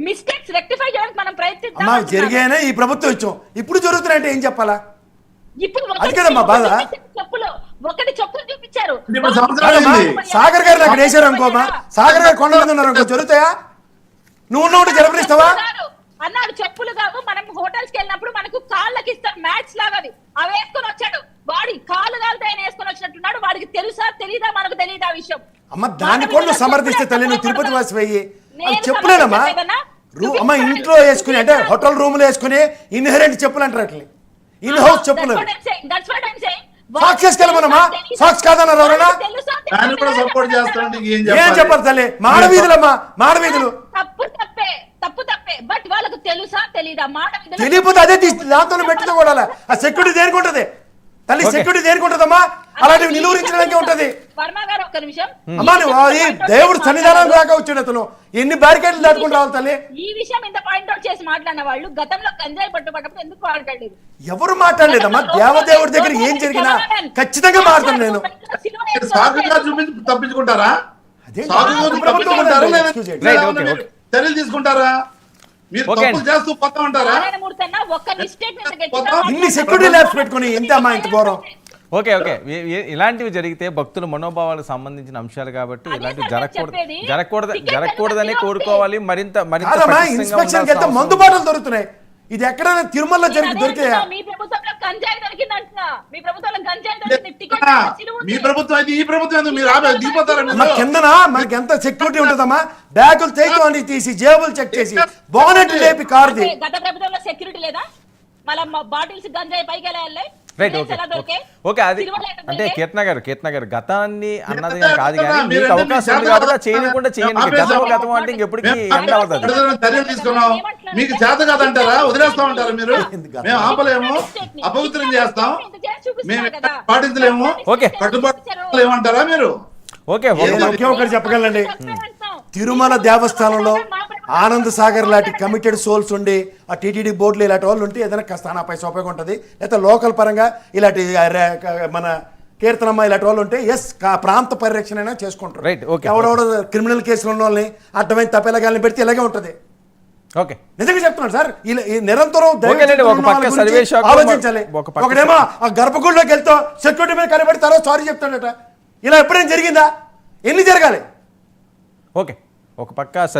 Mistakes rectify చేయడానికి మనం ప్రయత్నిద్దాం. అమ్మా జరిగానే ఈ ప్రభుత్వం ఇచ్చాం, ఇప్పుడు జరుగుతున్నాయంటే ఏం చెప్పాలా? ఇప్పుడు అది కదమ్మా బాధ. ఒకటి చెప్పులు చూపించారు. సాగర్ గారు అక్కడ వేసారు అనుకోమా, సాగర్ గారు కొండ మీద ఉన్నారు అనుకో, జరుగుతాయా? నువ్వు ఉన్నప్పుడు జరపనిస్తావా అన్నాడు. చెప్పులు కాదు, మనం హోటల్స్ కి వెళ్ళినప్పుడు మనకు కాళ్ళకి ఇస్తారు మ్యాట్స్ లాగా, అవి వేసుకొని వచ్చాడు. వాడి కాళ్ళు కాలితే ఆయన వేసుకొని వచ్చినట్టున్నాడు. వాడికి తెలుసా తెలీదా? మనకు తెలియదు ఆ విషయం. అమ్మ దాన్ని కూడా నువ్వు సమర్థిస్తే తల్లి, నువ్వు తిరుపతి వాసి పోయి చెప్పులేనమ్మా. అమ్మ ఇంట్లో వేసుకుని అంటే హోటల్ రూమ్ లో వేసుకుని ఇన్హెరెంట్ చెప్పులు అంటారు, అట్లా ఇన్ హౌస్ చెప్పులు. సాక్స్ వేసుకెళ్ళమనమ్మా, సాక్స్ కాదన్నారు ఎవరైనా? ఏం చెప్పాలి తల్లి? మాడవీధులమ్మా, మాడవీధులు. తప్పు తప్పే, బట్ వాళ్ళకు తెలుసా తెలీదా? తెలియకపోతే అదే దాంతో పెట్టితే కూడా ఆ సెక్యూరిటీ దేనికి ఉంటది తల్లి? సెక్యూరిటీ దేనికి ఉంటదమ్మా? అలాంటివి నిలువరించడానికి ఉంటది. వర్మ గారు ఒక్క నిమిషం. అమ్మా నువ్వు అది దేవుడు సన్నిధానం దాకా వచ్చాడు అతను, ఎన్ని బ్యారికేడ్లు దాటుకుని రావాలి తల్లి? ఈ విషయం ఇంత పాయింట్ అవుట్ చేసి మాట్లాడిన వాళ్ళు గతంలో గంజాయి పట్టుబడ్డప్పుడు ఎందుకు మాట్లాడలేదు? ఎవరు మాట్లాడలేదమ్మా. దేవదేవుడి దగ్గర ఏం జరిగినా ఖచ్చితంగా మాట్లాడతాను నేను. తప్పించుకుంటారా? చర్యలు తీసుకుంటారా? మీరు తప్పులు చేస్తూ కొత్త ఉంటారా? ఇన్ని సెక్యూరిటీ ల్యాబ్స్ పెట్టుకుని ఎంత అమ్మా ఇంత ఘోరం. ఓకే ఓకే ఇలాంటివి జరిగితే భక్తుల మనోభావాలకు సంబంధించిన అంశాలు కాబట్టి ఇలాంటివి జరగకూడదని కోరుకోవాలి. మరింత ఇన్స్పెక్షన్ వెళ్తే మందు బాటలు దొరుకుతున్నాయి. ఇది ఎక్కడైనా తిరుమలలో దొరికాయా? మీ ప్రభుత్వం అయితే ఈ ప్రభుత్వం కిందన మనకి ఎంత సెక్యూరిటీ ఉంటుందమ్మా? బ్యాగులు తెచ్చి తీసి జేబులు చెక్ చేసి బానెట్ లేపి కారుది. గత ప్రభుత్వంలో సెక్యూరిటీ లేదా? మళ్ళీ బాటిల్స్ గంజాయి పైకి వెళ్ళాలి. రైట్ ఓకే అది అంటే కీర్తన గారు గతాన్ని అన్నది కాదు, కానీ మీకు అవకాశం ఉంది కాబట్టి చేయకుండా చేయండి. గతం అంటే ఇంకెప్పటికీ ఎండ్ అవుతుంది. చర్యలు తీసుకున్నాం, మీకు చేత కాదంటారా? వదిలేస్తామంటారా? మీరు మేము ఆపలేము, అపవిత్రం చేస్తాం, మేము పాటించలేము, కట్టుబాట్లు ఏమంటారా మీరు? ఓకే ఒకటి చెప్పగలండి, తిరుమల దేవస్థానంలో ఆనంద్ సాగర్ లాంటి కమిటెడ్ సోల్స్ ఉండి ఆ టీటీడీ బోర్డులు ఇలాంటి వాళ్ళు ఉంటే ఏదైనా కాస్త పైసా ఉపయోగం ఉంటుంది. లేకపోతే లోకల్ పరంగా ఇలాంటి మన కీర్తనమ్మ ఇలాంటి వాళ్ళు ఉంటే ఎస్ ప్రాంత పరిరక్షణ అయినా చేసుకుంటారు. ఎవడెవడో క్రిమినల్ కేసులు ఉన్న వాళ్ళని అడ్డమైన తప్పేలాగాలని పెడితే ఇలాగే ఉంటుంది. ఓకే నిజంగా చెప్తున్నాను సార్, నిరంతరం ఆలోచించాలి. ఒకడేమో ఆ గర్భగుడిలోకి వెళ్తా సెక్యూరిటీ మీద కనబడి తర్వాత సారీ చెప్తాడట. ఇలా ఎప్పుడైనా జరిగిందా? ఎన్ని జరగాలి? ఓకే ఒక పక్క